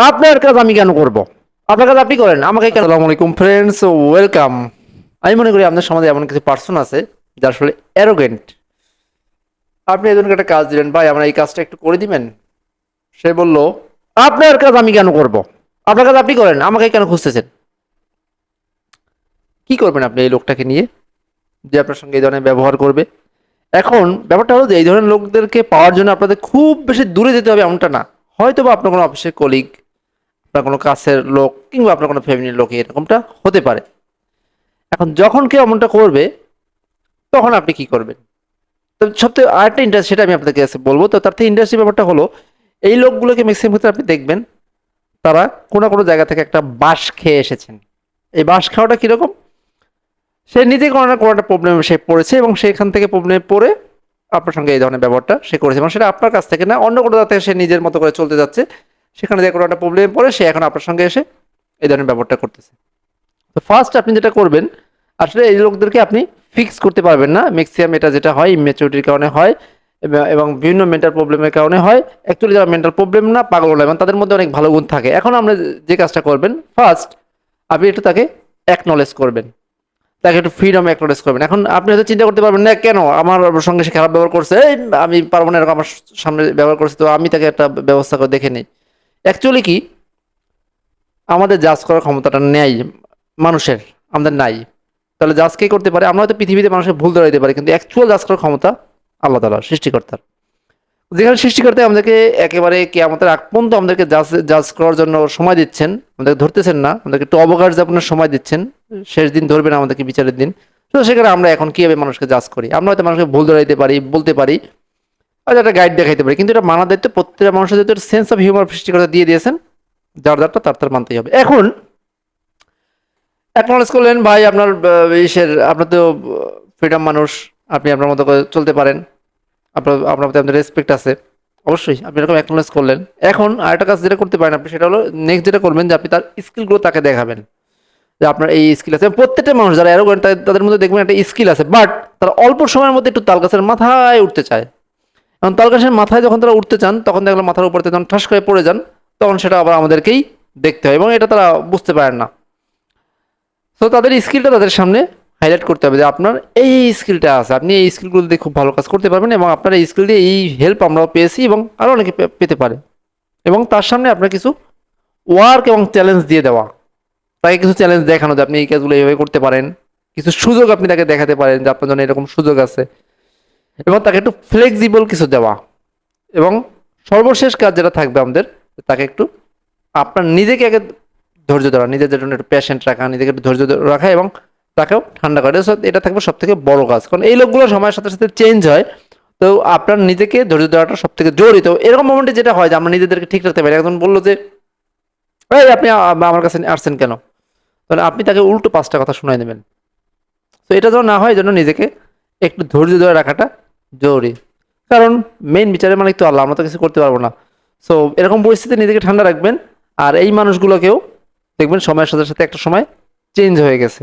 আপনার কাজ আমি কেন করব? আপনার কাজ আপনি করেন, আমাকে কেন? আসসালামু আলাইকুম ফ্রেন্ডস, ওয়েলকাম। আমি মনে করি আপনার সমাজে এমন কিছু পার্সন আছে যার আসলে অ্যারোগেন্ট। আপনি একজনকে একটা কাজ দিলেন, ভাই আমরা এই কাজটা একটু করে দিবেন। সে বলল, আপনার কাজ আমি কেন করব? আপনার কাজ আপনি করেন, আমাকে কেন খুঁজতেছেন? কি করবেন আপনি এই লোকটাকে নিয়ে, যে আপনার সঙ্গে এই ধরনের ব্যবহার করবে? এখন ব্যাপারটা হলো যে এই ধরনের লোকদেরকে পাওয়ার জন্য আপনাদের খুব বেশি দূরে যেতে হবে এমনটা না। হয়তো বা আপনার কোনো অফিসের কলিগ, আপনার কোনো কাছের লোক, কিংবা আপনার কোনো ফ্যামিলির লোক এরকমটা হতে পারে। এখন যখন কেউ এমনটা করবে, তখন আপনি কি করবেন? তো সবথেকে আরেকটা ইন্টারেস্ট, সেটা আমি আপনাকে কাছে বলবো। তো তার থেকে ইন্টারেস্টিং ব্যাপারটা হলো, এই লোকগুলোকে ম্যাক্সিমাম ক্ষেত্রে আপনি দেখবেন তারা কোনো না কোনো জায়গা থেকে একটা বাঁশ খেয়ে এসেছেন। এই বাঁশ খাওয়াটা কিরকম? সে নিজে কোনো না কোনো একটা প্রবলেমে সে পড়েছে এবং সেখান থেকে প্রবলেমে পড়ে আপনার সঙ্গে এই ধরনের ব্যবহারটা সে করেছে, এবং সেটা আপনার কাছ থেকে না, অন্য কোনো জায়গা থেকে সে নিজের মতো করে চলতে যাচ্ছে। সেখানে যে কোনো একটা প্রবলেমে পড়ে সে এখন আপনার সঙ্গে এসে এই ধরনের ব্যবহারটা করতেছে। তো ফার্স্ট আপনি যেটা করবেন, আসলে এই লোকদেরকে আপনি ফিক্স করতে পারবেন না। ম্যাক্সিমাম এটা যেটা হয় ইম্যাচুরিটির কারণে হয়, এবং বিভিন্ন মেন্টাল প্রবলেমের কারণে হয়। অ্যাকচুয়ালি যারা মেন্টাল প্রবলেম না, পাগল নয়, এবং তাদের মধ্যে অনেক ভালো গুণ থাকে। এখন আমরা যে কাজটা করবেন, ফার্স্ট আপনি একটু তাকে অ্যাকনলেজ করবেন, তাকে একটু ফ্রিডম অ্যাকনলেজ করবেন। এখন আপনি হয়তো চিন্তা করতে পারবেন না, কেন আমার সঙ্গে সে খারাপ ব্যবহার করছে, এই আমি পারবো না এরকম আমার সামনে ব্যবহার করছে, তো আমি তাকে একটা ব্যবস্থা করে দেখে নিই। অ্যাকচুয়ালি কি, আমাদের জাজ করার ক্ষমতাটা নেই মানুষের, আমাদের নাই। তাহলে জাজ কে করতে পারে? আমরা হয়তো পৃথিবীতে মানুষের ভুল ধরে দিতে পারি, কিন্তু অ্যাকচুয়াল জাজ করার ক্ষমতা আল্লাহ তাআলা, সৃষ্টিকর্তার। যেখানে সৃষ্টিকর্তা আমাদেরকে একেবারে কিয়ামতের আগ পর্যন্ত আমাদেরকে জাজ জাজ করার জন্য সময় দিচ্ছেন, আমাদেরকে ধরতেছেন না, আমাদেরকে একটু অবকাশ যাপনের সময় দিচ্ছেন। শেষ দিন ধরবেন আমাদেরকে, বিচারের দিন। তো সেখানে আমরা এখন কিভাবে মানুষকে জাজ করি? আমরা হয়তো মানুষকে ভুল ধরে দিতে পারি, বলতে পারি, আর একটা গাইড দেখাইতে পারি, কিন্তু এটা মানা দায়িত্ব প্রত্যেকটা মানুষের, যেহেতু সেন্স অফ হিউমার সৃষ্টিকর্তা দিয়ে দিয়েছেন। যার যারটা তার তার মানতেই হবে। এখন অ্যাকনলেজ করলেন, ভাই আপনার আপনার তো ফ্রিডম মানুষ, আপনি আপনার মতো করে চলতে পারেন, আপনার আপনার প্রতি আপনার রেসপেক্ট আছে, অবশ্যই আপনি এরকম অ্যাকনলেজ করলেন। এখন আরেকটা কাজ যেটা করতে পারেন আপনি, সেটা হলো নেক্সট যেটা করবেন, যে আপনি তার স্কিলগুলো তাকে দেখাবেন, যে আপনার এই স্কিল আছে। প্রত্যেকটা মানুষ যারা অ্যারোগেন্ট তাদের মধ্যে দেখবেন একটা স্কিল আছে, বাট তারা অল্প সময়ের মধ্যে একটু তালগাছের মাথায় উঠতে চায়। এখন তালগাছের মাথায় যখন তারা উঠতে চান, তখন দেখলাম মাথার উপর থেকে যখন ঠাস করে পড়ে যান, তখন সেটা আবার আমাদেরকেই দেখতে হয়, এবং এটা তারা বুঝতে পারেন না। তো তাদের স্কিলটা তাদের সামনে হাইলাইট করতে হবে, যে আপনার এই স্কিলটা আছে, আপনি এই স্কিলগুলো দিয়ে খুব ভালো কাজ করতে পারবেন, এবং আপনার এই স্কিল দিয়ে এই হেল্প আমরাও পেয়েছি, এবং আরও অনেকে পেতে পারে। এবং তার সামনে আপনার কিছু ওয়ার্ক এবং চ্যালেঞ্জ দিয়ে দেওয়া, তাকে কিছু চ্যালেঞ্জ দেখানো, যে আপনি এই কাজগুলো এইভাবে করতে পারেন। কিছু সুযোগ আপনি তাকে দেখাতে পারেন, যে আপনার জন্য এরকম সুযোগ আছে, এবং তাকে একটু ফ্লেক্সিবল কিছু দেওয়া। এবং সর্বশেষ কাজ যেটা থাকবে আমাদের, তাকে একটু আপনার নিজেকে আগে ধৈর্য ধরা, নিজের জন্য একটু পেশেন্ট রাখা, নিজেকে একটু ধৈর্য রাখা, এবং তাকেও ঠান্ডা করে। এটা থাকবে সব থেকে বড় কাজ, কারণ এই লোকগুলো সময়ের সাথে সাথে চেঞ্জ হয়। তো আপনার নিজেকে ধৈর্য ধরাটা সব থেকে জরুরি। তো এরকম মোমেন্টে যেটা হয়, যে আমরা নিজেদেরকে ঠিক রাখতে পারি। একজন বললো যে, এই আপনি আমার কাছে আসছেন কেন, তাহলে আপনি তাকে উল্টো পাঁচটা কথা শোনাই দেবেন। তো এটা যেন না হয়, যেন নিজেকে একটু ধৈর্য ধরে রাখাটা জরুরি। কারণ মেইন বিচারের মালিক তো আল্লাহ, আমরা তো কিছু করতে পারবো না। সো এরকম পরিস্থিতি নিজেকে ঠান্ডা রাখবেন। আর এই মানুষগুলোকেও দেখবেন সময়ের সাথে সাথে একটা সময় চেঞ্জ হয়ে গেছে।